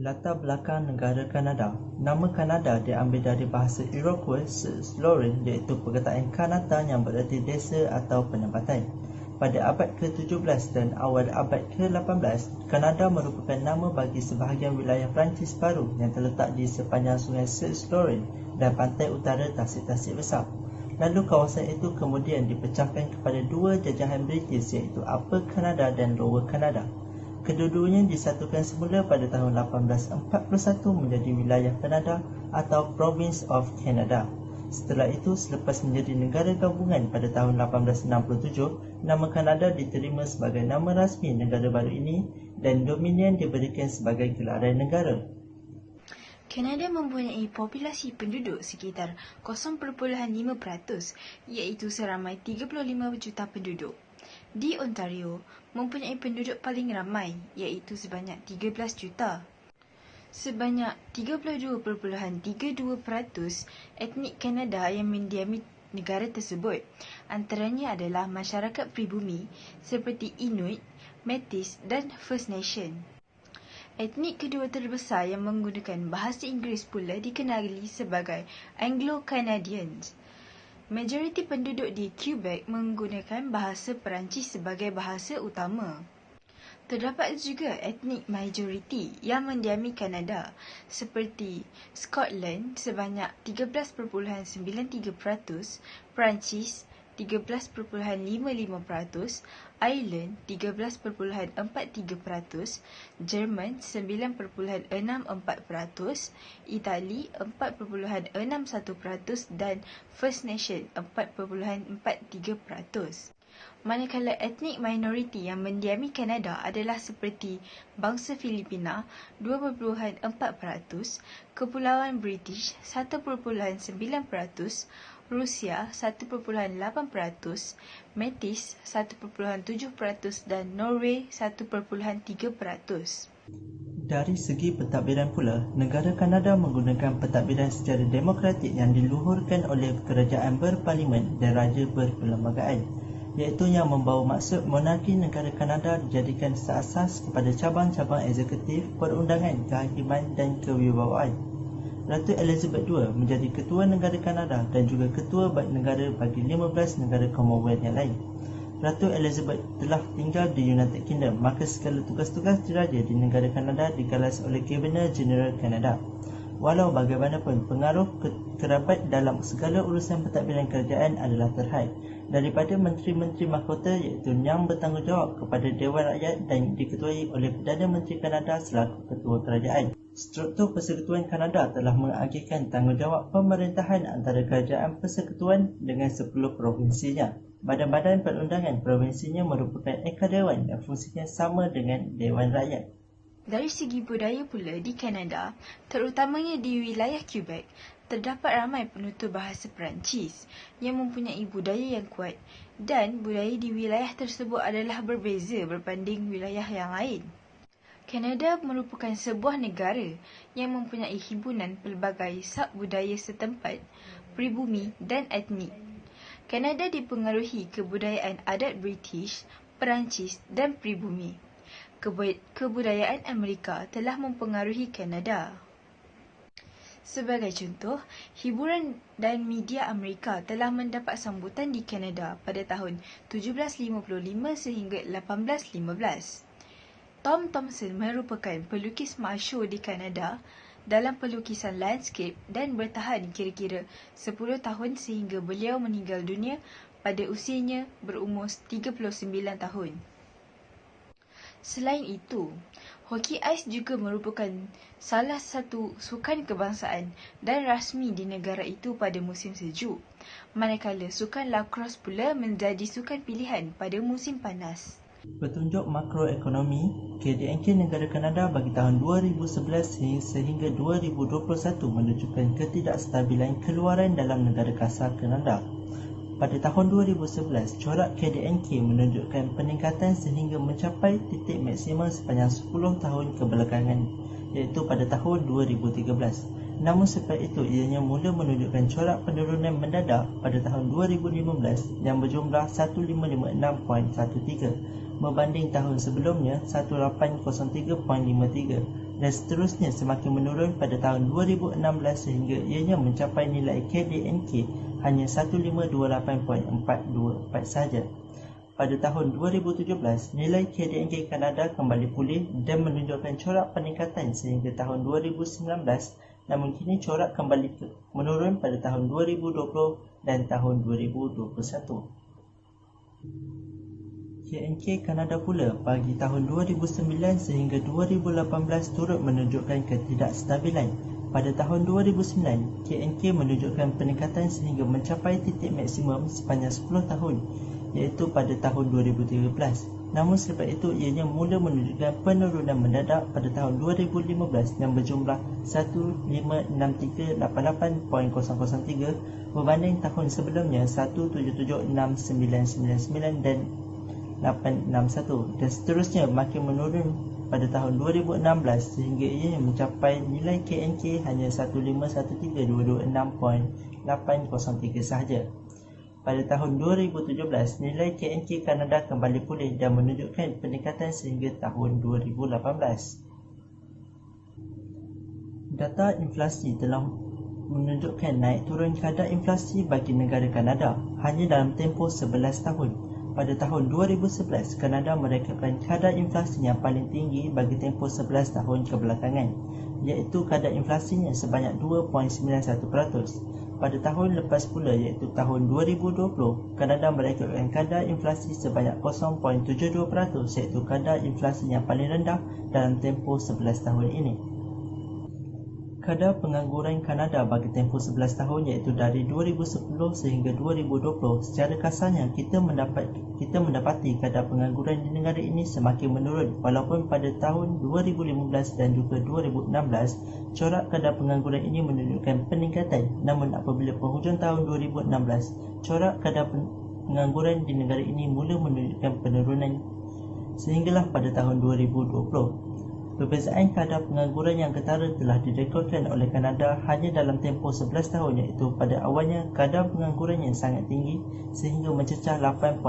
Latar belakang negara Kanada. Nama Kanada diambil dari bahasa Iroquois Siouxlawes iaitu perkataan Kanata yang bererti desa atau penempatan. Pada abad ke-17 dan awal abad ke-18, Kanada merupakan nama bagi sebahagian wilayah Perancis baru yang terletak di sepanjang sungai Siouxlawes dan pantai utara tasik-tasik besar. Lalu kawasan itu kemudian dipecahkan kepada dua jajahan British iaitu Upper Canada dan Lower Canada. Kedua-duanya disatukan semula pada tahun 1841 menjadi wilayah Kanada atau Province of Canada. Setelah itu, selepas menjadi negara gabungan pada tahun 1867, nama Kanada diterima sebagai nama rasmi negara baru ini dan Dominion diberikan sebagai gelaran negara. Kanada mempunyai populasi penduduk sekitar 0.5%, iaitu seramai 35 juta penduduk. Di Ontario, mempunyai penduduk paling ramai, iaitu sebanyak 13 juta. Sebanyak 32.32% etnik Kanada yang mendiami negara tersebut. Antaranya adalah masyarakat pribumi seperti Inuit, Métis dan First Nation. Etnik kedua terbesar yang menggunakan bahasa Inggeris pula dikenali sebagai Anglo-Canadians. Majoriti penduduk di Quebec menggunakan bahasa Perancis sebagai bahasa utama. Terdapat juga etnik majoriti yang mendiami Kanada seperti Scotland sebanyak 13.93%, Perancis 13.55%, Ireland 13.43%, Jerman 9.64%, Itali 4.61% dan First Nation 4.43%. Manakala etnik minoriti yang mendiami Kanada adalah seperti bangsa Filipina 2.4%, Kepulauan British 1.9%, Rusia 1.8%, Métis 1.7% dan Norway 1.3%. Dari segi pentadbiran pula, negara Kanada menggunakan pentadbiran secara demokratik yang diluhurkan oleh kerajaan berparlimen dan raja berperlembagaan, iaitu yang membawa maksud monarki negara Kanada dijadikan seasas kepada cabang-cabang eksekutif, perundangan, kehakiman dan kewibawaan. Ratu Elizabeth II menjadi ketua negara Kanada dan juga ketua negara bagi 15 negara Commonwealth yang lain. Ratu Elizabeth telah tinggal di United Kingdom, maka segala tugas-tugas diraja di negara Kanada digalas oleh Cabinet General Kanada. Walau bagaimanapun, pengaruh kerabat dalam segala urusan pentadbiran kerajaan adalah terhad daripada menteri-menteri mahkota iaitu yang bertanggungjawab kepada Dewan Rakyat dan diketuai oleh Perdana Menteri Kanada selaku ketua kerajaan. Struktur Persekutuan Kanada telah mengagihkan tanggungjawab pemerintahan antara kerajaan persekutuan dengan 10 provinsinya. Badan-badan perundangan provinsinya merupakan ekadewan yang fungsinya sama dengan Dewan Rakyat. Dari segi budaya pula di Kanada, terutamanya di wilayah Quebec, terdapat ramai penutur bahasa Perancis yang mempunyai budaya yang kuat dan budaya di wilayah tersebut adalah berbeza berbanding wilayah yang lain. Kanada merupakan sebuah negara yang mempunyai himpunan pelbagai sub-budaya setempat, pribumi dan etnik. Kanada dipengaruhi kebudayaan adat British, Perancis dan pribumi. Kebudayaan Amerika telah mempengaruhi Kanada. Sebagai contoh, hiburan dan media Amerika telah mendapat sambutan di Kanada pada tahun 1755 sehingga 1815. Tom Thomson merupakan pelukis masyhur di Kanada dalam pelukisan landscape dan bertahan kira-kira 10 tahun sehingga beliau meninggal dunia pada usianya berumur 39 tahun. Selain itu, hoki ais juga merupakan salah satu sukan kebangsaan dan rasmi di negara itu pada musim sejuk, manakala sukan lacrosse pula menjadi sukan pilihan pada musim panas. Petunjuk makroekonomi, KDNK negara Kanada bagi tahun 2011 sehingga 2021 menunjukkan ketidakstabilan keluaran dalam negara kasar Kanada. Pada tahun 2011, corak KDNK menunjukkan peningkatan sehingga mencapai titik maksimum sepanjang 10 tahun kebelakangan, iaitu pada tahun 2013. Namun selepas itu, ianya mula menunjukkan corak penurunan mendadak pada tahun 2015 yang berjumlah 1556.13, membanding tahun sebelumnya 1803.53 dan seterusnya semakin menurun pada tahun 2016 sehingga ianya mencapai nilai KDNK hanya 1528.424 sahaja. Pada tahun 2017, nilai KDNK Kanada kembali pulih dan menunjukkan corak peningkatan sehingga tahun 2019, namun kini corak kembali menurun pada tahun 2020 dan tahun 2021. KNK Kanada pula bagi tahun 2009 sehingga 2018 turut menunjukkan ketidakstabilan. Pada tahun 2009, KNK menunjukkan peningkatan sehingga mencapai titik maksimum sepanjang 10 tahun, iaitu pada tahun 2013. Namun selepas itu ianya mula menunjukkan penurunan mendadak pada tahun 2015 yang berjumlah 15638.003 berbanding tahun sebelumnya 1776999 dan 861 dan seterusnya makin menurun pada tahun 2016 sehingga ianya mencapai nilai KNK hanya 1513226.803 sahaja. Pada tahun 2017, nilai KNK Kanada kembali pulih dan menunjukkan peningkatan sehingga tahun 2018. Data inflasi telah menunjukkan naik turun kadar inflasi bagi negara Kanada hanya dalam tempoh 11 tahun. Pada tahun 2011, Kanada merekodkan kadar inflasi yang paling tinggi bagi tempoh 11 tahun kebelakangan, iaitu kadar inflasinya sebanyak 2.91%. Pada tahun lepas pula iaitu tahun 2020, Kanada merekodkan kadar inflasi sebanyak 0.72% iaitu kadar inflasi yang paling rendah dalam tempoh 11 tahun ini. Kadar pengangguran Kanada bagi tempoh 11 tahun iaitu dari 2010 sehingga 2020. Secara kasarnya kita mendapati kadar pengangguran di negara ini semakin menurun walaupun pada tahun 2015 dan juga 2016 corak kadar pengangguran ini menunjukkan peningkatan. Namun apabila penghujung tahun 2016 corak kadar pengangguran di negara ini mula menunjukkan penurunan sehinggalah pada tahun 2020. Perbezaan kadar pengangguran yang ketara telah direkodkan oleh Kanada hanya dalam tempoh 11 tahun iaitu pada awalnya kadar pengangguran yang sangat tinggi sehingga mencecah 8.5%.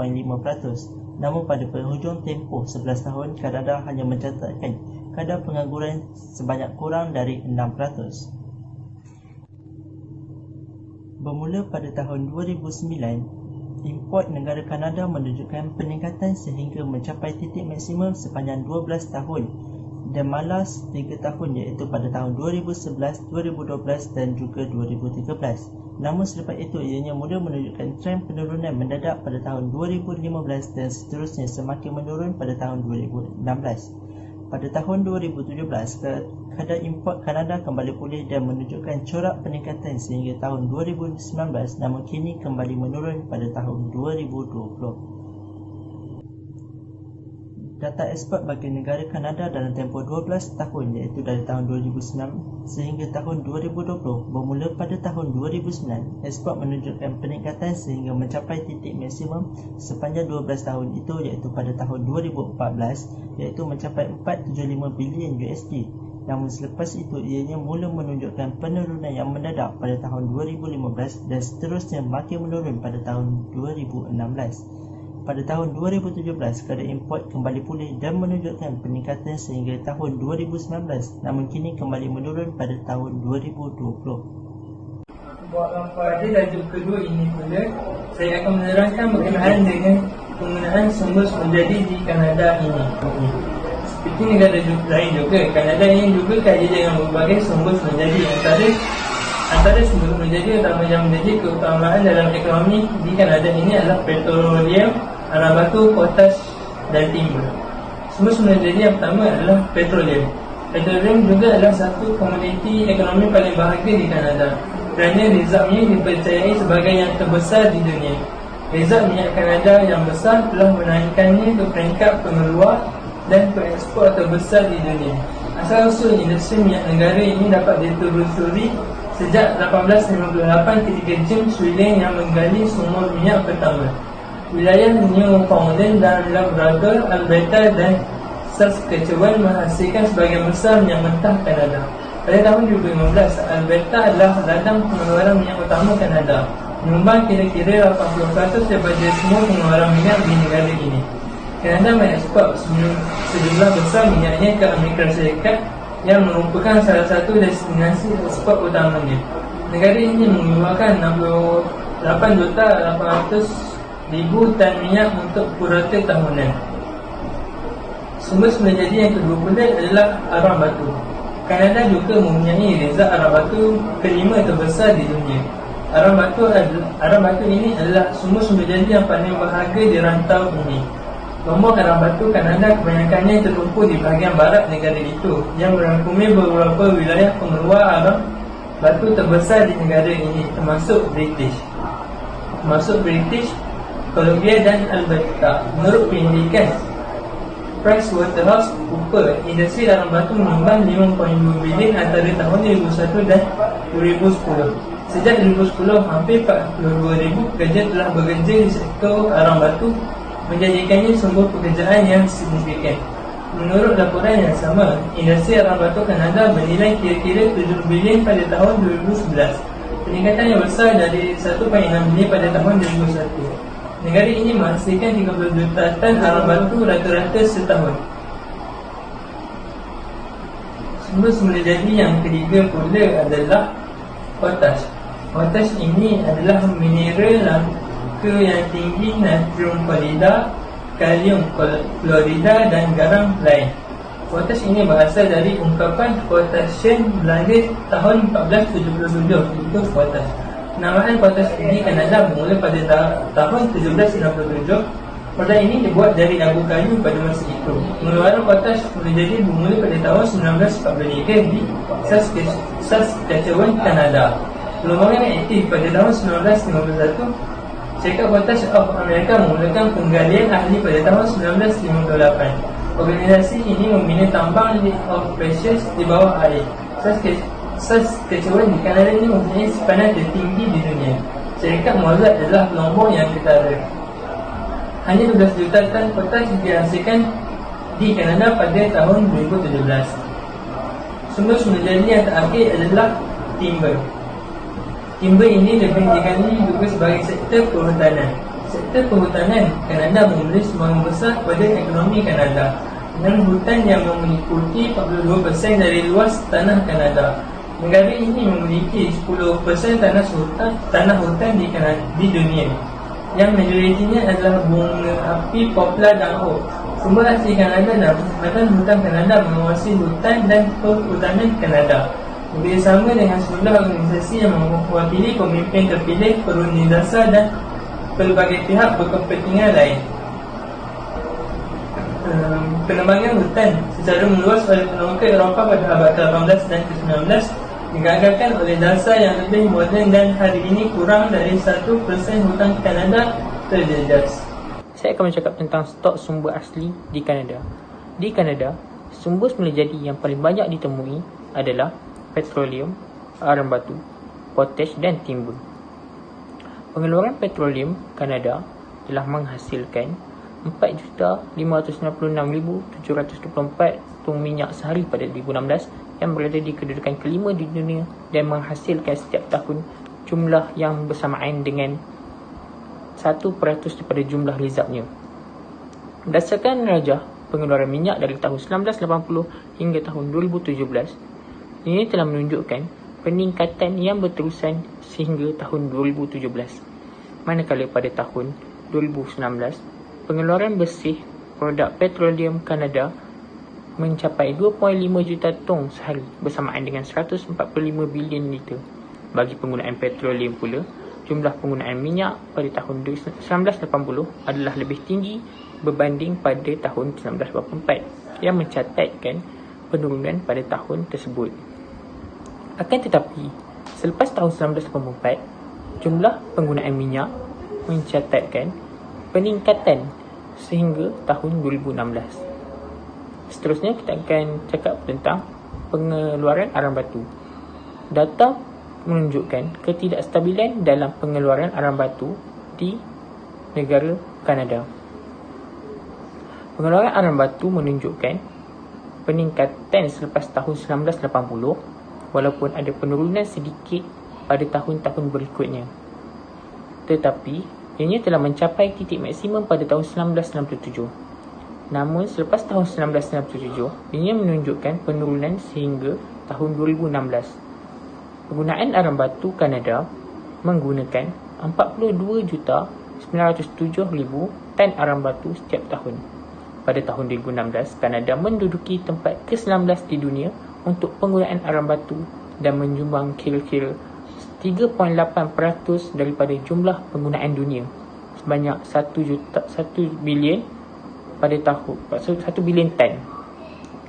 Namun pada penghujung tempoh 11 tahun Kanada hanya mencatatkan kadar pengangguran sebanyak kurang dari 6%. Bermula pada tahun 2009, import negara Kanada menunjukkan peningkatan sehingga mencapai titik maksimum sepanjang 12 tahun dan malas 3 tahun iaitu pada tahun 2011, 2012 dan juga 2013. Namun selepas itu ianya mula menunjukkan trend penurunan mendadak pada tahun 2015 dan seterusnya semakin menurun pada tahun 2016. Pada tahun 2017, kadar import Kanada kembali pulih dan menunjukkan corak peningkatan sehingga tahun 2019 namun kini kembali menurun pada tahun 2020. Data ekspor bagi negara Kanada dalam tempoh 12 tahun iaitu dari tahun 2009 sehingga tahun 2020. Bermula pada tahun 2009, ekspor menunjukkan peningkatan sehingga mencapai titik maksimum sepanjang 12 tahun itu iaitu pada tahun 2014 iaitu mencapai 475 bilion USD. Namun selepas itu ianya mula menunjukkan penurunan yang mendadak pada tahun 2015 dan seterusnya makin menurun pada tahun 2016. Pada tahun 2017, kadar import kembali pulih dan menunjukkan peningkatan sehingga tahun 2019, namun kini kembali menurun pada tahun 2020. Pada tajuk kedua ini pula, saya akan menerangkan berkenaan dengan penggunaan sumber menjadi di Kanada ini. Seperti negara lain juga, Kanada ini juga kaya dengan berbagai sumber menjadi. Antara sumber menjadi utama yang menjadi keutamaan dalam ekonomi di Kanada ini adalah petroleum, anak batu, potas dan timber. Sumber menjadi yang pertama adalah petroleum. Petroleum juga adalah satu komoditi ekonomi paling berharga di Kanada kerana rezervnya dipercayai sebagai yang terbesar di dunia. Rezerv minyak Kanada yang besar telah menaikkannya ke peringkat pengeluar dan pengekspor terbesar di dunia. Asal-usul industri minyak negara ini dapat ditelusuri sejak 1858 ketika James Wheeler yang menggali sumur minyak pertama. Wilayah Newfoundland dan Labrador, Alberta dan Saskatchewan menghasilkan sebahagian besar minyak mentah Kanada. Pada tahun 2015, Alberta adalah ladang pengeluaran minyak utama Kanada, menyumbang kira-kira 80% daripada semua pengeluaran minyak di negara ini. Kanada mengekspor sejumlah besar minyaknya ke Amerika Syarikat yang merupakan salah satu destinasi ekspor utamanya. Negara ini mengeluarkan 68,800,000 tan minyak untuk purata tahunan. Sumber semula jadi yang kedua pula adalah arang batu. Kanada juga mempunyai rezerv arang batu kelima terbesar di dunia. Arang batu ini adalah sumber jadi yang paling berharga di rantau ini. Lombok arang batu Kanada kebanyakannya terkumpul di bahagian barat negara itu, yang merangkumi beberapa wilayah pengeluar arang batu terbesar di negara ini, termasuk British, Columbia dan Alberta. Menurut penyelidikan PricewaterhouseCoopers, industri arang batu menyumbang 5.2 bilion antara tahun 2001 dan 2010. Sejak 2010, hampir 42,000 pekerja telah bekerja di sektor arang batu, menjadikannya sumber pekerjaan yang signifikan. Menurut laporan yang sama, industri arang batu Kanada bernilai kira-kira 7 bilion pada tahun 2011, peningkatan yang besar dari 1.6 bilion pada tahun 2001. Negara ini menghasilkan 30 juta tan arang batu rata-rata setahun. Sumber semula jadi yang ketiga pula adalah potash. Potash ini adalah mineral langka yang tinggi natrium klorida, kalium klorida dan garam lain. Potash ini berasal dari ungkapan potassium Belanda tahun 1477, iaitu potash. Penamaan potash di Kanada bermula pada tahun 1767. Produk ini dibuat dari abu kayu pada masa itu. Pengeluaran potash boleh jadi bermula pada tahun 1943 di Saskatchewan, Kanada. Perlembagaan yang aktif pada tahun 1951, Syarikat Potash of America memulakan penggalian ahli pada tahun 1958. Organisasi ini membina tambang of precious di bawah air. Saskatchewan di Kanada ini mempunyai simpanan tertinggi di dunia. Syarikat Mozart adalah pelombong yang ketara. Hanya 12 juta tan potash dihasilkan di Kanada pada tahun 2017. Sumber jadi yang terakhir adalah timber. Timber ini lebih dikenali juga sebagai sektor perhutanan. Sektor perhutanan Kanada memberi sumbangan besar kepada ekonomi Kanada, dengan hutan yang mengikuti 42% dari luas tanah Kanada. Negara ini memiliki 10% tanah hutan di dunia, yang majoritinya adalah bunga api poplar dan oak. Sumber asli Kanada dan Perkhidmatan Hutan Kanada menguasai hutan dan perhutanan Kanada, bersama dengan sejumlah organisasi yang mewakili pemimpin terpilih, perunding dasar dan pelbagai pihak berkepentingan lain. Penebangan hutan secara meluas oleh penongkol Eropah pada abad ke-18 dan ke-19 digagalkan oleh dasar yang lebih moden, dan hari ini kurang dari 1% hutan Kanada terjejas. Saya akan bercakap tentang stok sumber asli di Kanada. Di Kanada, sumber semula jadi yang paling banyak ditemui adalah petroleum, arang batu, potash dan timber. Pengeluaran petroleum Kanada telah menghasilkan 4,596,724 tong minyak sehari pada 2016, yang berada di kedudukan kelima di dunia dan menghasilkan setiap tahun jumlah yang bersamaan dengan 1% daripada jumlah reservnya. Berdasarkan rajah pengeluaran minyak dari tahun 1980 hingga tahun 2017, ini telah menunjukkan peningkatan yang berterusan sehingga tahun 2017. Manakala pada tahun 2019, pengeluaran bersih produk petroleum Kanada mencapai 2.5 juta tong sehari, bersamaan dengan 145 bilion liter. Bagi penggunaan petroleum pula, jumlah penggunaan minyak pada tahun 1980 adalah lebih tinggi berbanding pada tahun 1984, yang mencatatkan penurunan pada tahun tersebut. Akan tetapi, selepas tahun 1984, jumlah penggunaan minyak mencatatkan peningkatan sehingga tahun 2016. Seterusnya, kita akan cakap tentang pengeluaran arang batu. Data menunjukkan ketidakstabilan dalam pengeluaran arang batu di negara Kanada. Pengeluaran arang batu menunjukkan peningkatan selepas tahun 1980, walaupun ada penurunan sedikit pada tahun-tahun berikutnya. Tetapi, ianya telah mencapai titik maksimum pada tahun 1997. Namun selepas tahun 1997, ia menunjukkan penurunan sehingga tahun 2016. Penggunaan arang batu Kanada menggunakan 42,907,000 tan arang batu setiap tahun. Pada tahun 2016, Kanada menduduki tempat ke-19 di dunia untuk penggunaan arang batu dan menyumbang kira-kira 3.8% daripada jumlah penggunaan dunia, sebanyak 1 bilion pada tahun 1 bilion tan.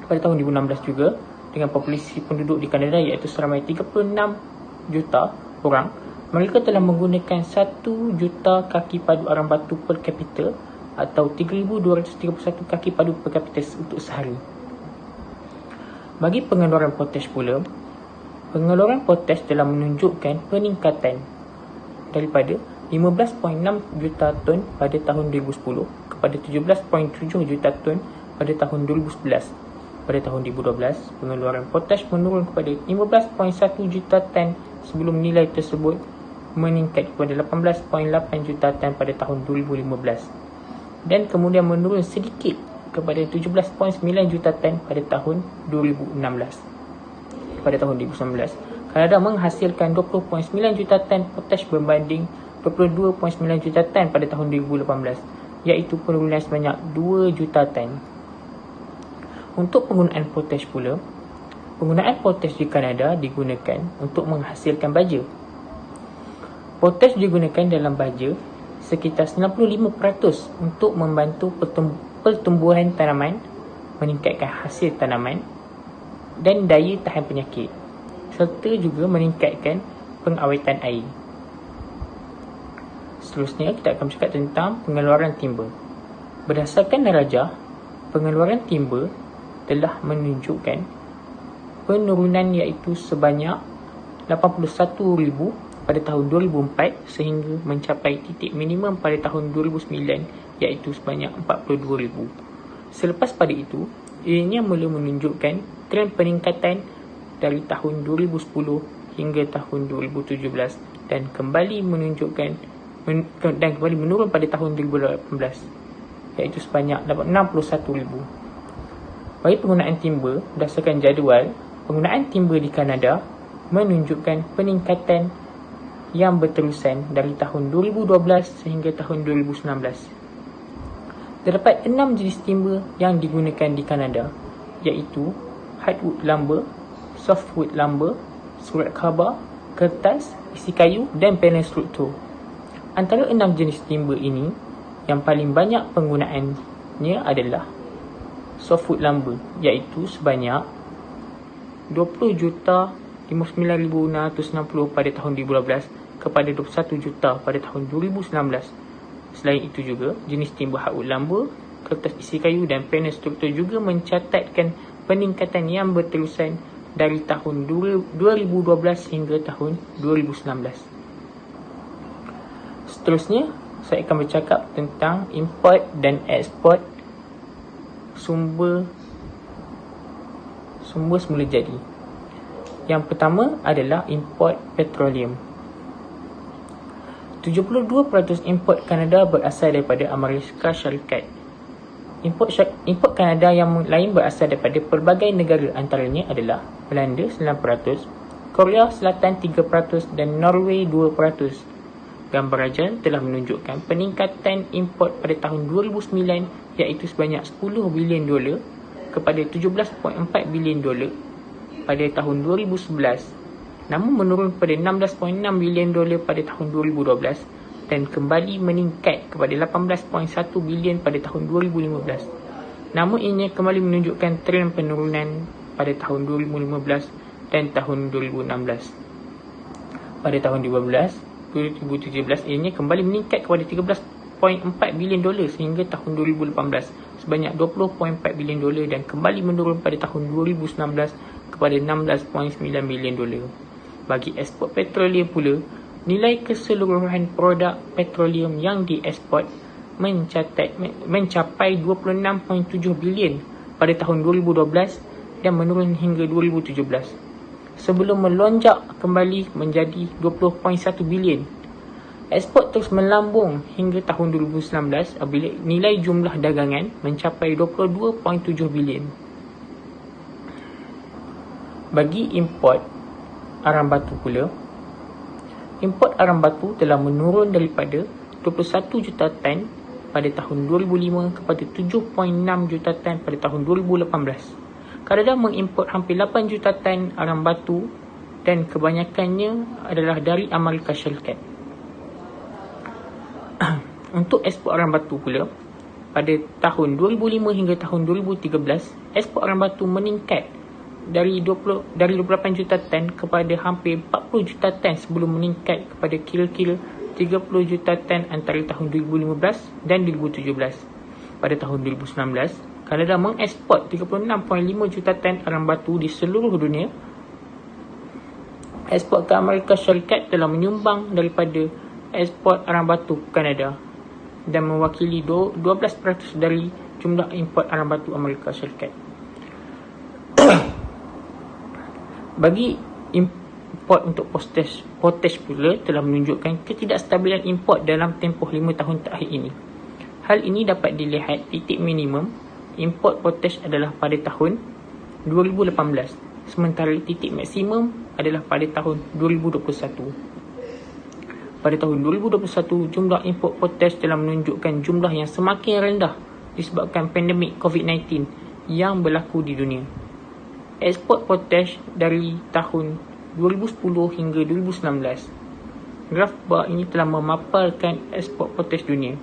Pada tahun 2016 juga, dengan populasi penduduk di Kanada iaitu seramai 36 juta orang, mereka telah menggunakan 1 juta kaki padu arang batu per kapita atau 3,231 kaki padu per kapita untuk sehari. Bagi pengeluaran potash pula, pengeluaran potash telah menunjukkan peningkatan daripada 15.6 juta ton pada tahun 2010 kepada 17.7 juta ton pada tahun 2011. Pada tahun 2012, pengeluaran potash menurun kepada 15.1 juta ton sebelum nilai tersebut meningkat kepada 18.8 juta ton pada tahun 2015 dan kemudian menurun sedikit kepada 17.9 juta ton pada tahun 2016. Pada tahun 2019, Kanada menghasilkan 20.9 juta ton potash berbanding 22.9 juta ton pada tahun 2018, iaitu penurunan sebanyak 2 juta ton. Untuk penggunaan potash pula, penggunaan potash di Kanada digunakan untuk menghasilkan baja. Potash digunakan dalam baja sekitar 95% untuk membantu pertumbuhan tanaman, meningkatkan hasil tanaman dan daya tahan penyakit, serta juga meningkatkan pengawetan air. Seterusnya, kita akan bercakap tentang pengeluaran timba. Berdasarkan darjah, pengeluaran timba telah menunjukkan penurunan iaitu sebanyak 81,000 pada tahun 2004 sehingga mencapai titik minimum pada tahun 2009 iaitu sebanyak 42,000. Selepas pada itu, ianya mula menunjukkan trend peningkatan dari tahun 2010 hingga tahun 2017 dan kembali menurun pada tahun 2018 iaitu sebanyak 61,000. Bagi penggunaan timba, berdasarkan jadual, penggunaan timba di Kanada menunjukkan peningkatan yang berterusan dari tahun 2012 sehingga tahun 2019. Terdapat 6 jenis timba yang digunakan di Kanada, iaitu hardwood lumber, softwood lumber, surat khabar, kertas, isi kayu dan panel struktur. Antara 6 jenis timba ini, yang paling banyak penggunaannya adalah softwood lumber, iaitu sebanyak 20,59,660 pada tahun 2012 kepada 21 juta pada tahun 2019. Selain itu juga, jenis timba hardwood lumber, kertas isi kayu dan panel struktur juga mencatatkan peningkatan yang berterusan dari tahun 2012 hingga tahun 2019. Seterusnya, saya akan bercakap tentang import dan ekspor sumber semula jadi. Yang pertama adalah import petroleum. 72% import Kanada berasal daripada Amerika Syarikat. Import Kanada yang lain berasal daripada pelbagai negara, antaranya adalah Belanda 9%, Korea Selatan 3% dan Norway 2%. Gambar rajah telah menunjukkan peningkatan import pada tahun 2009 iaitu sebanyak 10 bilion dolar kepada 17.4 bilion dolar pada tahun 2011, namun menurun kepada 16.6 bilion dolar pada tahun 2012 dan kembali meningkat kepada 18.1 bilion pada tahun 2015. Namun ianya kembali menunjukkan trend penurunan pada tahun 2015 dan tahun 2016. Pada tahun 2017 ianya kembali meningkat kepada 13.4 bilion dolar sehingga tahun 2018 sebanyak 20.4 bilion dolar dan kembali menurun pada tahun 2019 kepada 16.9 bilion dolar. Bagi ekspor petroleum pula, nilai keseluruhan produk petroleum yang diekspor mencapai 26.7 bilion pada tahun 2012 dan menurun hingga 2017 sebelum melonjak kembali menjadi 20.1 bilion Ekspor terus melambung hingga tahun 2019 apabila nilai jumlah dagangan mencapai 22.7 bilion. Bagi import arang batu pula, import arang batu telah menurun daripada 21 juta tan pada tahun 2005 kepada 7.6 juta tan pada tahun 2018. Kanada mengimport hampir 8 juta tan arang batu dan kebanyakannya adalah dari Amerika Syarikat. Untuk ekspor arang batu pula, pada tahun 2005 hingga tahun 2013, ekspor arang batu meningkat dari 28 juta tan kepada hampir 40 juta tan sebelum meningkat kepada kira-kira 30 juta tan antara tahun 2015 dan 2017. Pada tahun 2019, Kanada mengeksport 36.5 juta tan arang batu di seluruh dunia. Ekspor ke Amerika Syarikat telah menyumbang daripada ekspor arang batu Kanada dan mewakili 12% dari jumlah import arang batu Amerika Syarikat. Bagi import untuk potash pula telah menunjukkan ketidakstabilan import dalam tempoh 5 tahun terakhir ini. Hal ini dapat dilihat titik minimum import potash adalah pada tahun 2018, sementara titik maksimum adalah pada tahun 2021. Pada tahun 2021, jumlah import potash telah menunjukkan jumlah yang semakin rendah disebabkan pandemik COVID-19 yang berlaku di dunia. Ekspor potash dari tahun 2010 hingga 2019. Graf bar ini telah memaparkan ekspor potash dunia.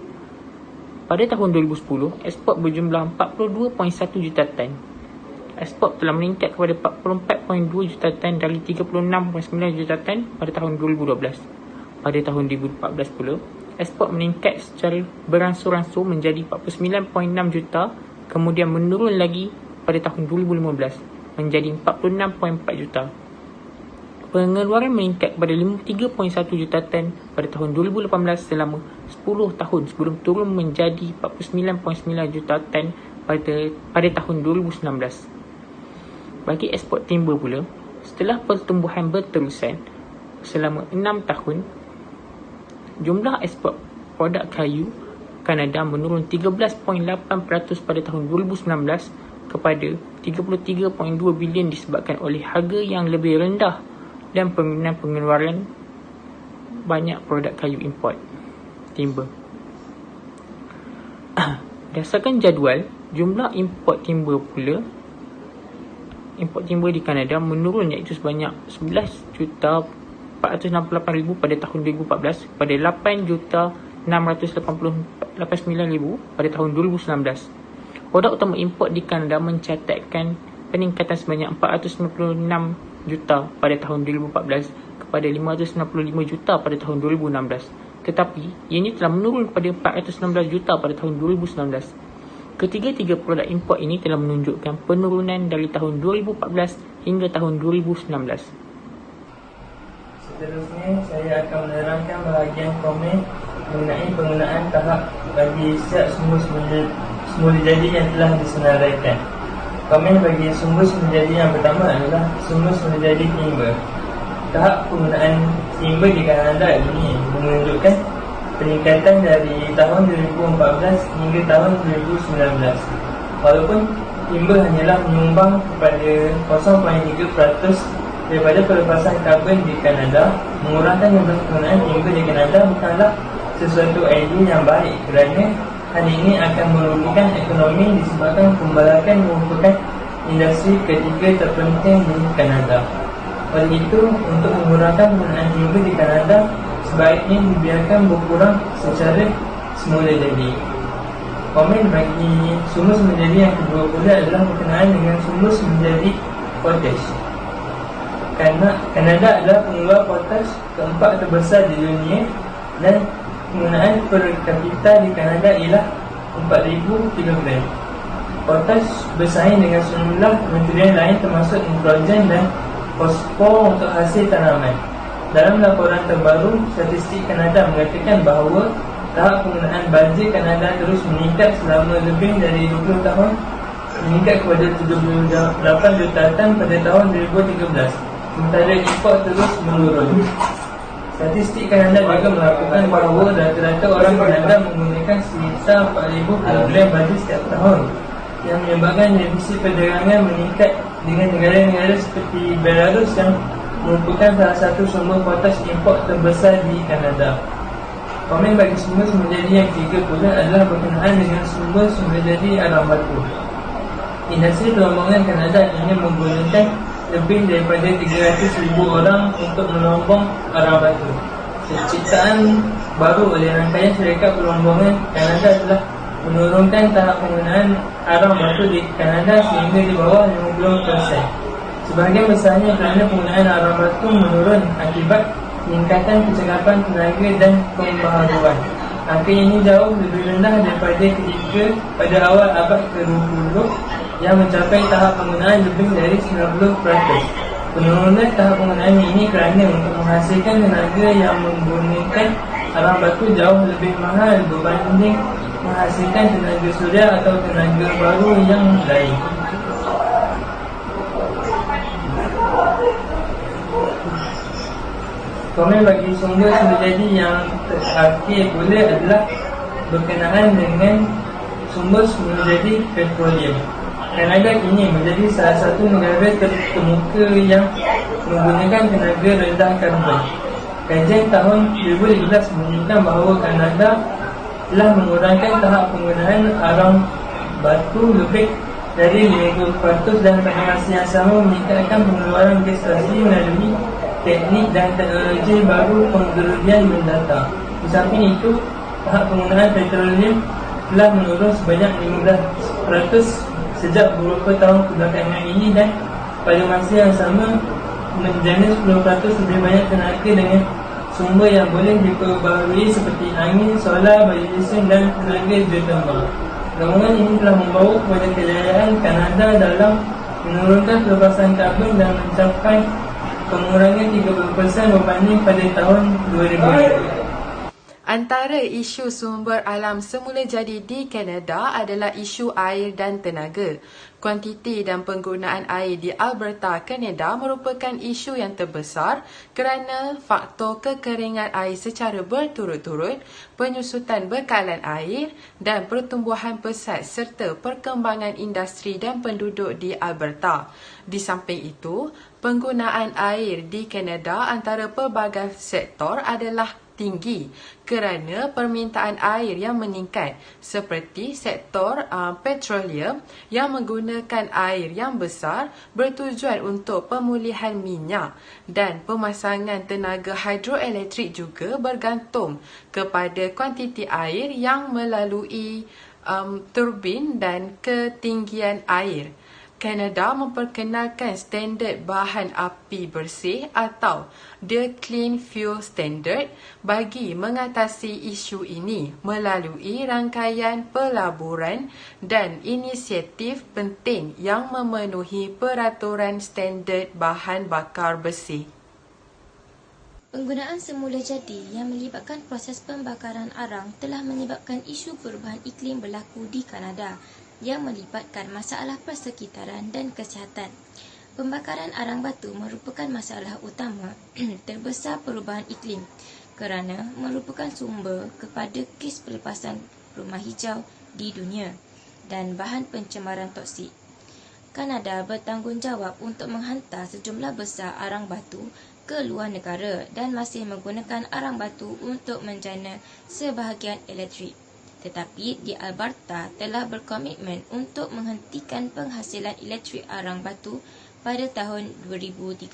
Pada tahun 2010, ekspor berjumlah 42.1 juta tan. Ekspor telah meningkat kepada 44.2 juta tan dari 36.9 juta tan pada tahun 2012. Pada tahun 2014 pula, ekspor meningkat secara beransur-ansur menjadi 49.6 juta, kemudian menurun lagi pada tahun 2015 menjadi 46.4 juta. Pengeluaran meningkat kepada 53.1 juta tan pada tahun 2018 selama 10 tahun sebelum turun menjadi 49.9 juta tan pada tahun 2019. Bagi ekspor timber pula, setelah pertumbuhan berterusan selama 6 tahun, jumlah ekspor produk kayu Kanada menurun 13.8% pada tahun 2019 kepada 33.2 bilion disebabkan oleh harga yang lebih rendah dan peminat pengeluaran banyak produk kayu import timber. Berdasarkan jadual, jumlah import timber di Kanada menurun iaitu sebanyak 11,468,000 pada tahun 2014 pada 8,689,000 pada tahun 2019. Produk utama import di Kanada mencatatkan peningkatan sebanyak 496 juta pada tahun 2014 kepada 565 juta pada tahun 2016. Tetapi ianya telah menurun kepada 416 juta pada tahun 2019. Ketiga-tiga produk import ini telah menunjukkan penurunan dari tahun 2014 hingga tahun 2019. Seterusnya, saya akan menerangkan bahagian komen mengenai penggunaan tahap bagi siap sumber semula jadi yang telah disenaraikan. Komen bagi sumber semula jadi yang pertama adalah sumber semula jadi timber. Tahap penggunaan timber di Kanada ini menunjukkan peningkatan dari tahun 2014 hingga tahun 2019. Walaupun timber hanyalah menyumbang kepada 0.3% daripada pelepasan karbon di Kanada, mengurangkan jumlah penggunaan timber di Kanada bukanlah sesuatu idea yang baik kerana hal ini akan merugikan ekonomi disebabkan pembalakan merupakan industri ketiga terpenting di Kanada. Oleh itu, untuk mengurangkan penggunaan timber di Kanada, sebaiknya dibiarkan berkurang secara semula jadi. Komen bagi sumber semula jadi yang kedua pula adalah berkenaan dengan sumber semula jadi potash. Kanada adalah pengeluar potash keempat terbesar di dunia dan penggunaan per kapita di Kanada ialah 4,000 kilogram. Potash bersaing dengan sejumlah nutrien lain termasuk nitrogen dan fosfor untuk hasil tanaman. Dalam laporan terbaru, statistik Kanada mengatakan bahawa tahap penggunaan baja Kanada terus meningkat selama lebih dari 20 tahun, meningkat kepada 78 juta tan pada tahun 2013. Sementara import terus menurun. Statistik Kanada juga melakukan bahawa rata-rata orang Kanada menggunakan sekitar 4,000 kilogram baju setiap tahun, yang menyebabkan defisit perdagangan meningkat dengan negara-negara seperti Belarus yang merupakan salah satu sumber potas import terbesar di Kanada. Komen bagi sumber-sumber jadi yang ketiga pula adalah berkenaan dengan sumber-sumber jadi arang batu. Industri pelombongan Kanada ini menggunakan lebih daripada 300,000 orang untuk melombong arang batu. Ciptaan baru oleh rangkaian syarikat pelombongan Kanada telah menurunkan tahap penggunaan arang batu di Kanada sehingga di bawah 50%. Sebahagian besarnya kerana penggunaan arang batu menurun akibat peningkatan kecekapan tenaga dan pembaharuan. Angka ini jauh lebih rendah daripada ketika pada awal abad ke-20 yang mencapai tahap penggunaan lebih dari 90%. Penurunan tahap penggunaan ini kerana untuk menghasilkan tenaga yang menggunakan arang batu jauh lebih mahal berbanding menghasilkan tenaga suria atau tenaga baru yang lain. Komen bagi sumber-sumber jadi yang terakhir pula adalah berkenaan dengan sumber-sumber jadi petroleum. Kanada kini menjadi salah satu negara terkemuka yang menggunakan tenaga rendah karbon. Kajian tahun 2015 menunjukkan bahawa Kanada telah mengurangkan tahap penggunaan arang batu lebih dari 50% dan pada masa yang sama meningkatkan pengeluaran gas asli melalui teknik dan teknologi baru penggerudian mendata. Di samping itu, tahap penggunaan petroleum telah menurun sebanyak 15% sejak beberapa tahun kebelakangan ini dan pada masa yang sama menjana 10% lebih banyak tenaga dengan sumber yang boleh diperbaharui seperti angin, solar, biodiesel dan tenaga geothermal. Gabungan ini telah membawa kepada kejayaan Kanada dalam menurunkan pelepasan karbon dan mencapai pengurangan 30% berbanding pada tahun 2000. Antara isu sumber alam semula jadi di Kanada adalah isu air dan tenaga. Kuantiti dan penggunaan air di Alberta, Kanada merupakan isu yang terbesar kerana faktor kekeringan air secara berturut-turut, penyusutan bekalan air dan pertumbuhan pesat serta perkembangan industri dan penduduk di Alberta. Di samping itu, penggunaan air di Kanada antara pelbagai sektor adalah tinggi kerana permintaan air yang meningkat seperti sektor petroleum yang menggunakan air yang besar bertujuan untuk pemulihan minyak dan pemasangan tenaga hidroelektrik juga bergantung kepada kuantiti air yang melalui turbin dan ketinggian air. Kanada memperkenalkan standard bahan api bersih atau The Clean Fuel Standard bagi mengatasi isu ini melalui rangkaian pelaburan dan inisiatif penting yang memenuhi peraturan standard bahan bakar bersih. Penggunaan semula jadi yang melibatkan proses pembakaran arang telah menyebabkan isu perubahan iklim berlaku di Kanada yang melibatkan masalah persekitaran dan kesihatan. Pembakaran arang batu merupakan masalah utama terbesar perubahan iklim kerana merupakan sumber kepada kes pelepasan rumah hijau di dunia dan bahan pencemaran toksik. Kanada bertanggungjawab untuk menghantar sejumlah besar arang batu ke luar negara dan masih menggunakan arang batu untuk menjana sebahagian elektrik. Tetapi di Alberta telah berkomitmen untuk menghentikan penghasilan elektrik arang batu pada tahun 2030.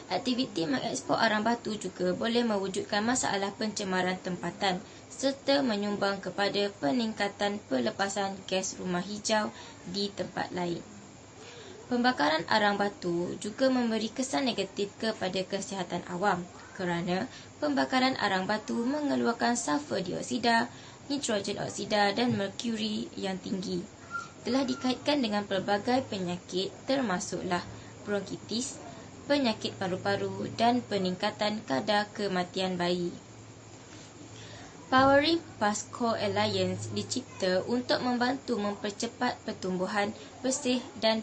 Aktiviti mengekspor arang batu juga boleh mewujudkan masalah pencemaran tempatan serta menyumbang kepada peningkatan pelepasan gas rumah hijau di tempat lain. Pembakaran arang batu juga memberi kesan negatif kepada kesihatan awam kerana pembakaran arang batu mengeluarkan sulfur dioksida, nitrogen oksida dan merkuri yang tinggi. Telah dikaitkan dengan pelbagai penyakit termasuklah bronkitis, penyakit paru-paru dan peningkatan kadar kematian bayi. Powering Pasco Alliance dicipta untuk membantu mempercepat pertumbuhan bersih dan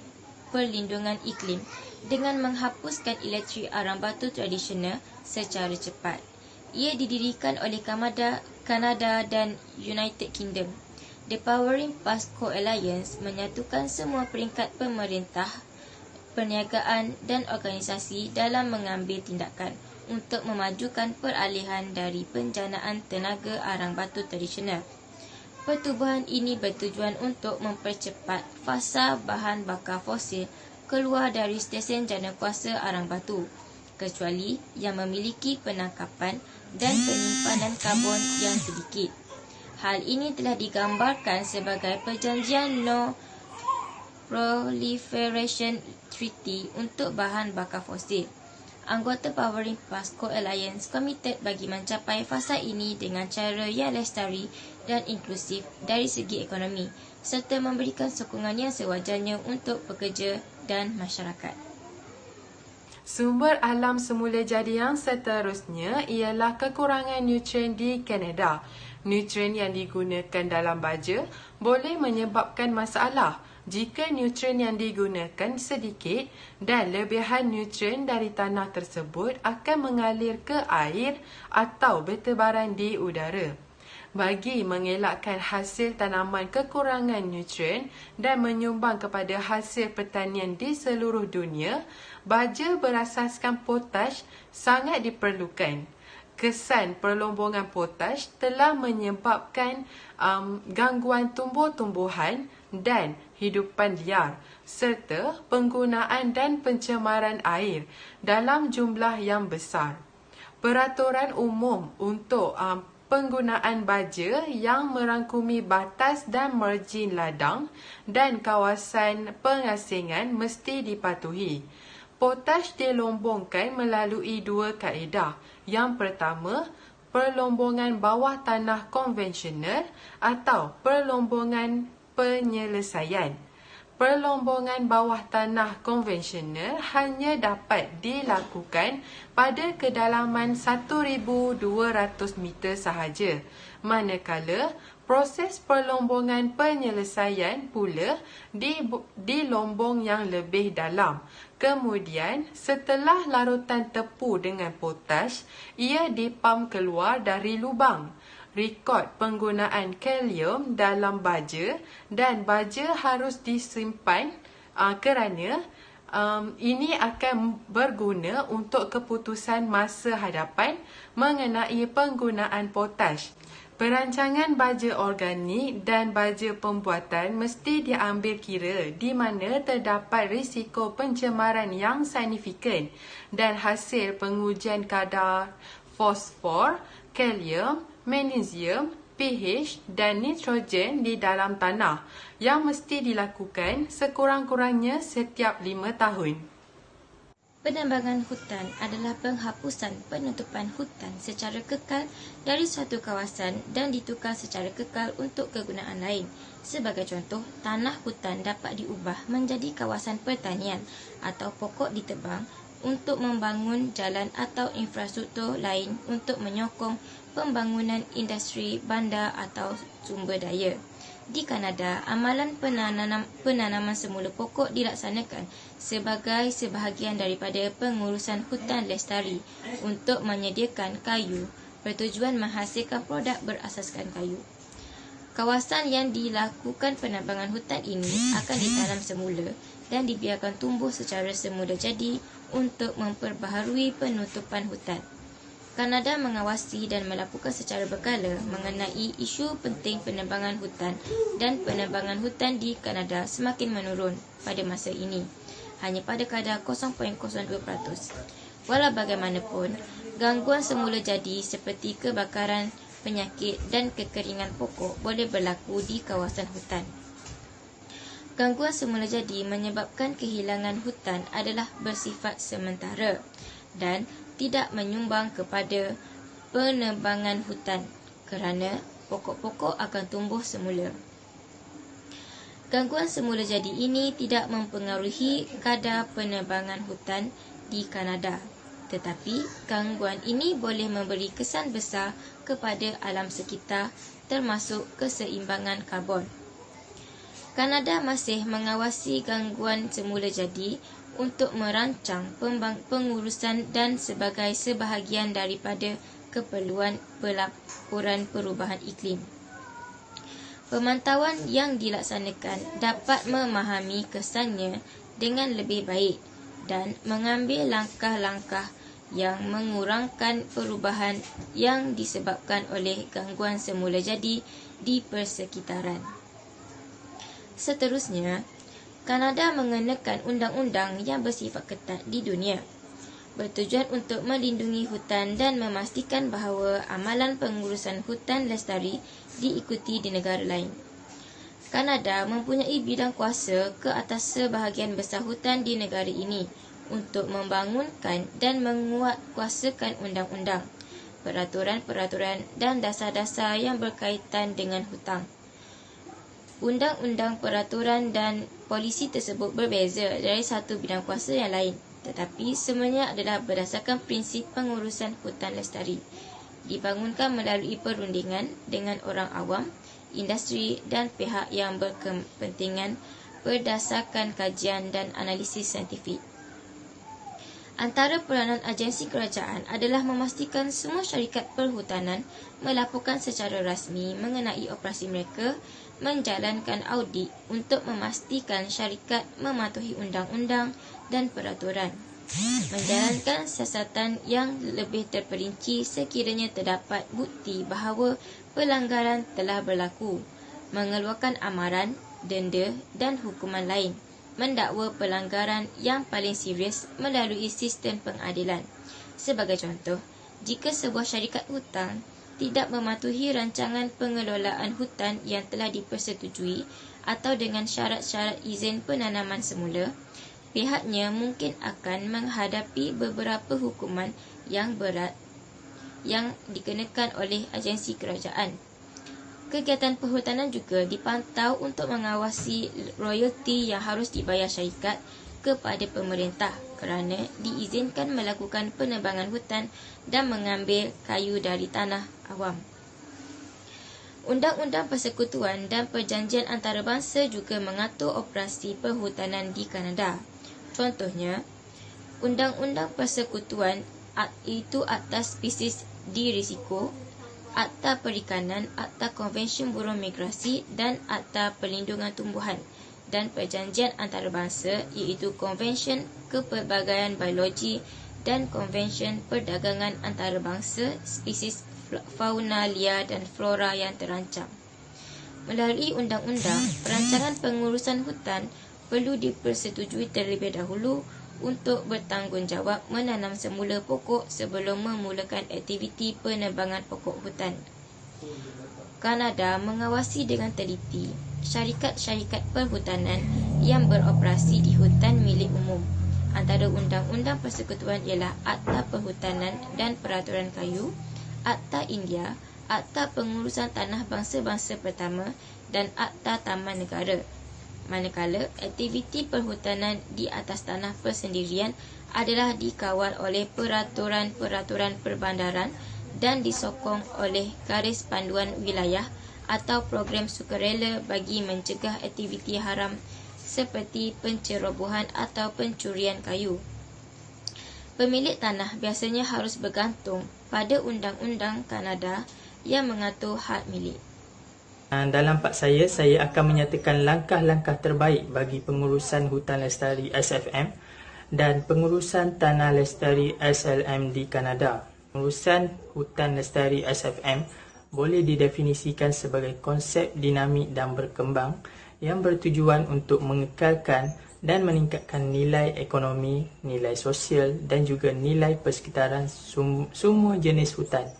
perlindungan iklim dengan menghapuskan elektrik arang batu tradisional secara cepat. Ia didirikan oleh Kanada dan United Kingdom. The Powering Past Coalition menyatukan semua peringkat pemerintah, perniagaan dan organisasi dalam mengambil tindakan untuk memajukan peralihan dari penjanaan tenaga arang batu tradisional. Pertubuhan ini bertujuan untuk mempercepat fasa bahan bakar fosil keluar dari stesen janakuasa arang batu, kecuali yang memiliki penangkapan dan penyimpanan karbon yang sedikit. Hal ini telah digambarkan sebagai perjanjian Non-Proliferation Treaty untuk bahan bakar fosil. Anggota Powering Past Coalition komited bagi mencapai fasa ini dengan cara yang lestari dan inklusif dari segi ekonomi, serta memberikan sokongan yang sewajarnya untuk pekerja dan masyarakat. Sumber alam semula jadi yang seterusnya ialah kekurangan nutrien di Kanada. Nutrien yang digunakan dalam baja boleh menyebabkan masalah jika nutrien yang digunakan sedikit dan lebihan nutrien dari tanah tersebut akan mengalir ke air atau bertebaran di udara. Bagi mengelakkan hasil tanaman kekurangan nutrien dan menyumbang kepada hasil pertanian di seluruh dunia, baja berasaskan potash sangat diperlukan. Kesan perlombongan potash telah menyebabkan gangguan tumbuh-tumbuhan dan hidupan liar serta penggunaan dan pencemaran air dalam jumlah yang besar. Peraturan umum untuk penggunaan baja yang merangkumi batas dan margin ladang dan kawasan pengasingan mesti dipatuhi. Potash dilombongkan melalui dua kaedah. Yang pertama, perlombongan bawah tanah konvensional atau perlombongan penyelesaian. Perlombongan bawah tanah konvensional hanya dapat dilakukan pada kedalaman 1,200 meter sahaja, manakala proses perlombongan penyelesaian pula di lombong yang lebih dalam. Kemudian, setelah larutan tepu dengan potash, ia dipam keluar dari lubang. Rekod penggunaan kalium dalam baja dan baja harus disimpan kerana ini akan berguna untuk keputusan masa hadapan mengenai penggunaan potash. Perancangan baja organik dan baja pembuatan mesti diambil kira di mana terdapat risiko pencemaran yang signifikan dan hasil pengujian kadar fosfor, kalium, magnesium, pH dan nitrogen di dalam tanah yang mesti dilakukan sekurang-kurangnya setiap 5 tahun. Penebangan hutan adalah penghapusan penutupan hutan secara kekal dari suatu kawasan dan ditukar secara kekal untuk kegunaan lain. Sebagai contoh, tanah hutan dapat diubah menjadi kawasan pertanian atau pokok ditebang untuk membangun jalan atau infrastruktur lain untuk menyokong pembangunan industri, bandar atau sumber daya. Di Kanada, amalan penanaman semula pokok dilaksanakan sebagai sebahagian daripada pengurusan hutan lestari untuk menyediakan kayu bertujuan menghasilkan produk berasaskan kayu. Kawasan yang dilakukan penebangan hutan ini akan ditanam semula dan dibiarkan tumbuh secara semula jadi untuk memperbaharui penutupan hutan. Kanada mengawasi dan melaporkan secara berkala mengenai isu penting penebangan hutan dan penebangan hutan di Kanada semakin menurun pada masa ini, hanya pada kadar 0.02%. Walau bagaimanapun, gangguan semula jadi seperti kebakaran, penyakit dan kekeringan pokok boleh berlaku di kawasan hutan. Gangguan semula jadi menyebabkan kehilangan hutan adalah bersifat sementara dan tidak menyumbang kepada penebangan hutan kerana pokok-pokok akan tumbuh semula. Gangguan semula jadi ini tidak mempengaruhi kadar penebangan hutan di Kanada, tetapi gangguan ini boleh memberi kesan besar kepada alam sekitar termasuk keseimbangan karbon. Kanada masih mengawasi gangguan semula jadi untuk merancang pengurusan dan sebagai sebahagian daripada keperluan pelaporan perubahan iklim. Pemantauan yang dilaksanakan dapat memahami kesannya dengan lebih baik dan mengambil langkah-langkah yang mengurangkan perubahan yang disebabkan oleh gangguan semula jadi di persekitaran. Seterusnya, Kanada mengenakan undang-undang yang bersifat ketat di dunia, bertujuan untuk melindungi hutan dan memastikan bahawa amalan pengurusan hutan lestari diikuti di negara lain. Kanada mempunyai bidang kuasa ke atas sebahagian besar hutan di negara ini untuk membangunkan dan menguatkuasakan undang-undang, peraturan-peraturan dan dasar-dasar yang berkaitan dengan hutan. Undang-undang, peraturan dan polisi tersebut berbeza dari satu bidang kuasa yang lain, tetapi semuanya adalah berdasarkan prinsip pengurusan hutan lestari, dibangunkan melalui perundingan dengan orang awam, industri dan pihak yang berkepentingan berdasarkan kajian dan analisis saintifik. Antara peranan agensi kerajaan adalah memastikan semua syarikat perhutanan melaporkan secara rasmi mengenai operasi mereka, menjalankan audit untuk memastikan syarikat mematuhi undang-undang dan peraturan, menjalankan siasatan yang lebih terperinci sekiranya terdapat bukti bahawa pelanggaran telah berlaku, mengeluarkan amaran, denda dan hukuman lain, mendakwa pelanggaran yang paling serius melalui sistem pengadilan. Sebagai contoh, jika sebuah syarikat hutang tidak mematuhi rancangan pengelolaan hutan yang telah dipersetujui atau dengan syarat-syarat izin penanaman semula, pihaknya mungkin akan menghadapi beberapa hukuman yang berat yang dikenakan oleh agensi kerajaan. Kegiatan perhutanan juga dipantau untuk mengawasi royalti yang harus dibayar syarikat kepada pemerintah kerana diizinkan melakukan penebangan hutan dan mengambil kayu dari tanah awam. Undang-undang persekutuan dan perjanjian antarabangsa juga mengatur operasi perhutanan di Kanada. Contohnya, Undang-undang Persekutuan iaitu Akta Spesies di Risiko, Akta Perikanan, Akta Konvensyen Buruh Migrasi dan Akta Perlindungan Tumbuhan, dan Perjanjian Antarabangsa iaitu Konvensyen Kepelbagaian Biologi dan Konvensyen Perdagangan Antarabangsa Spesies Fauna Liar dan Flora yang terancam. Melalui undang-undang, perancangan pengurusan hutan perlu dipersetujui terlebih dahulu untuk bertanggungjawab menanam semula pokok sebelum memulakan aktiviti penebangan pokok hutan. Kanada mengawasi dengan teliti syarikat-syarikat perhutanan yang beroperasi di hutan milik umum. Antara undang-undang persekutuan ialah Akta Perhutanan dan Peraturan Kayu, Akta India, Akta Pengurusan Tanah Bangsa-Bangsa Pertama dan Akta Taman Negara. Manakala aktiviti perhutanan di atas tanah persendirian adalah dikawal oleh peraturan-peraturan perbandaran dan disokong oleh garis panduan wilayah atau program sukarela bagi mencegah aktiviti haram seperti pencerobohan atau pencurian kayu. Pemilik tanah biasanya harus bergantung pada undang-undang Kanada yang mengatur hak milik. Dalam part saya akan menyatakan langkah-langkah terbaik bagi pengurusan hutan lestari SFM dan pengurusan tanah lestari SLM di Kanada. Pengurusan hutan lestari SFM boleh didefinisikan sebagai konsep dinamik dan berkembang yang bertujuan untuk mengekalkan dan meningkatkan nilai ekonomi, nilai sosial dan juga nilai persekitaran semua jenis hutan.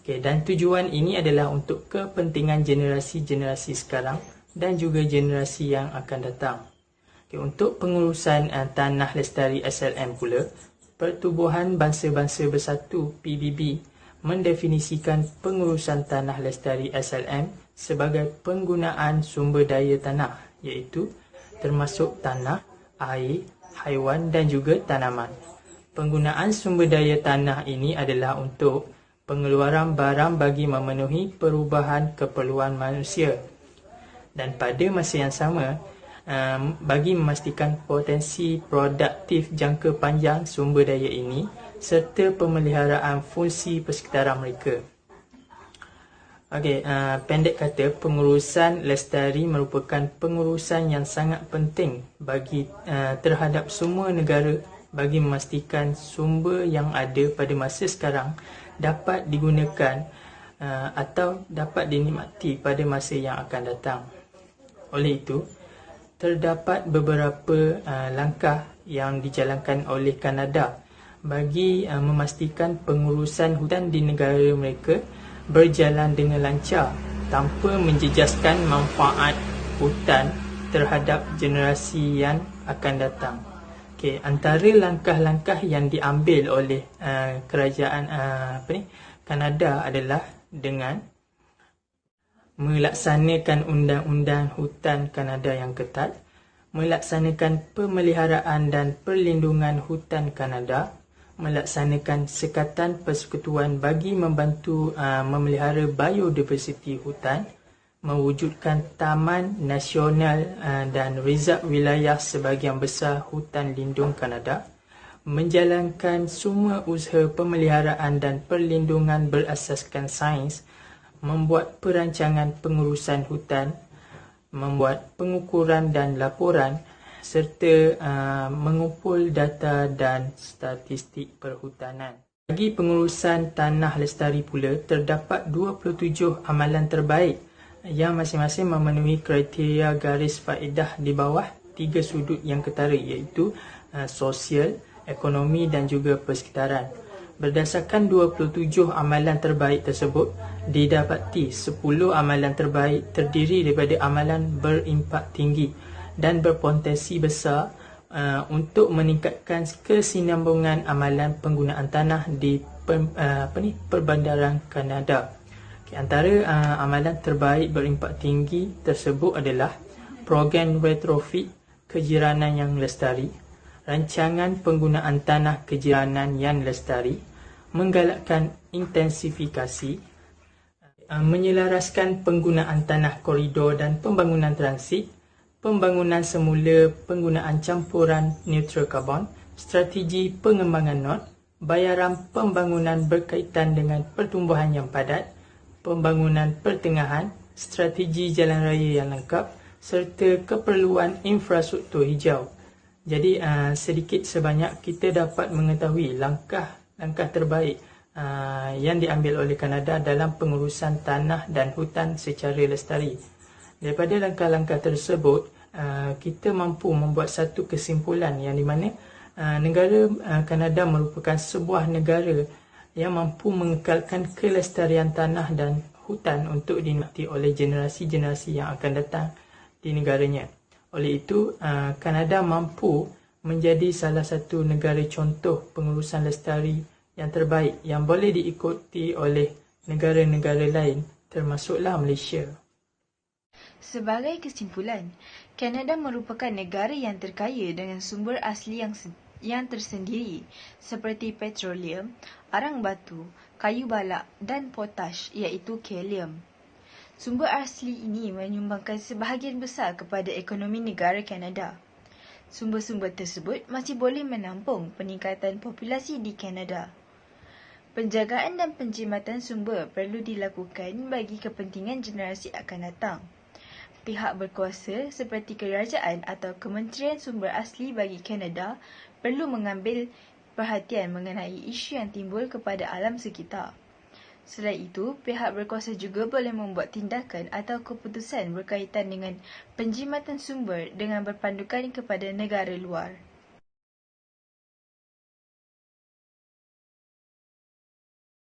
Dan tujuan ini adalah untuk kepentingan generasi-generasi sekarang dan juga generasi yang akan datang. Untuk pengurusan tanah lestari SLM pula, Pertubuhan Bangsa-Bangsa Bersatu PBB mendefinisikan pengurusan tanah lestari SLM sebagai penggunaan sumber daya tanah, iaitu termasuk tanah, air, haiwan dan juga tanaman. Penggunaan sumber daya tanah ini adalah untuk pengeluaran barang bagi memenuhi perubahan keperluan manusia. Dan pada masa yang sama, bagi memastikan potensi produktif jangka panjang sumber daya ini serta pemeliharaan fungsi persekitaran mereka. Okey, pendek kata, pengurusan lestari merupakan pengurusan yang sangat penting bagi terhadap semua negara bagi memastikan sumber yang ada pada masa sekarang dapat digunakan atau dapat dinikmati pada masa yang akan datang. Oleh itu, terdapat beberapa langkah yang dijalankan oleh Kanada bagi memastikan pengurusan hutan di negara mereka berjalan dengan lancar tanpa menjejaskan manfaat hutan terhadap generasi yang akan datang. Okay, antara langkah-langkah yang diambil oleh kerajaan Kanada adalah dengan melaksanakan undang-undang hutan Kanada yang ketat, melaksanakan pemeliharaan dan perlindungan hutan Kanada, melaksanakan sekatan persekutuan bagi membantu memelihara biodiversiti hutan, mewujudkan taman nasional dan rezerv wilayah sebahagian besar hutan lindung Kanada, menjalankan semua usaha pemeliharaan dan perlindungan berasaskan sains, membuat perancangan pengurusan hutan, membuat pengukuran dan laporan serta mengumpul data dan statistik perhutanan. Bagi pengurusan tanah lestari pula, terdapat 27 amalan terbaik yang masing-masing memenuhi kriteria garis faedah di bawah 3 sudut yang ketara, iaitu sosial, ekonomi dan juga persekitaran. Berdasarkan 27 amalan terbaik tersebut, didapati 10 amalan terbaik terdiri daripada amalan berimpak tinggi dan berpotensi besar untuk meningkatkan kesinambungan amalan penggunaan tanah di perbandaran Kanada. Antara amalan terbaik berimpak tinggi tersebut adalah program retrofit kejiranan yang lestari, rancangan penggunaan tanah kejiranan yang lestari, menggalakkan intensifikasi, menyelaraskan penggunaan tanah koridor dan pembangunan transit, pembangunan semula penggunaan campuran neutral karbon, strategi pengembangan not, bayaran pembangunan berkaitan dengan pertumbuhan yang padat, pembangunan pertengahan, strategi jalan raya yang lengkap serta keperluan infrastruktur hijau. Jadi sedikit sebanyak kita dapat mengetahui langkah-langkah terbaik yang diambil oleh Kanada dalam pengurusan tanah dan hutan secara lestari. Daripada langkah-langkah tersebut, kita mampu membuat satu kesimpulan yang di mana negara Kanada merupakan sebuah negara yang mampu mengekalkan kelestarian tanah dan hutan untuk dinikmati oleh generasi-generasi yang akan datang di negaranya. Oleh itu, Kanada mampu menjadi salah satu negara contoh pengurusan lestari yang terbaik yang boleh diikuti oleh negara-negara lain, termasuklah Malaysia. Sebagai kesimpulan, Kanada merupakan negara yang terkaya dengan sumber asli yang tersendiri seperti petroleum, arang batu, kayu balak dan potash iaitu kalium. Sumber asli ini menyumbangkan sebahagian besar kepada ekonomi negara Kanada. Sumber-sumber tersebut masih boleh menampung peningkatan populasi di Kanada. Penjagaan dan penjimatan sumber perlu dilakukan bagi kepentingan generasi akan datang. Pihak berkuasa seperti kerajaan atau Kementerian Sumber Asli bagi Kanada perlu mengambil perhatian mengenai isu yang timbul kepada alam sekitar. Selain itu, pihak berkuasa juga boleh membuat tindakan atau keputusan berkaitan dengan penjimatan sumber dengan berpandukan kepada negara luar.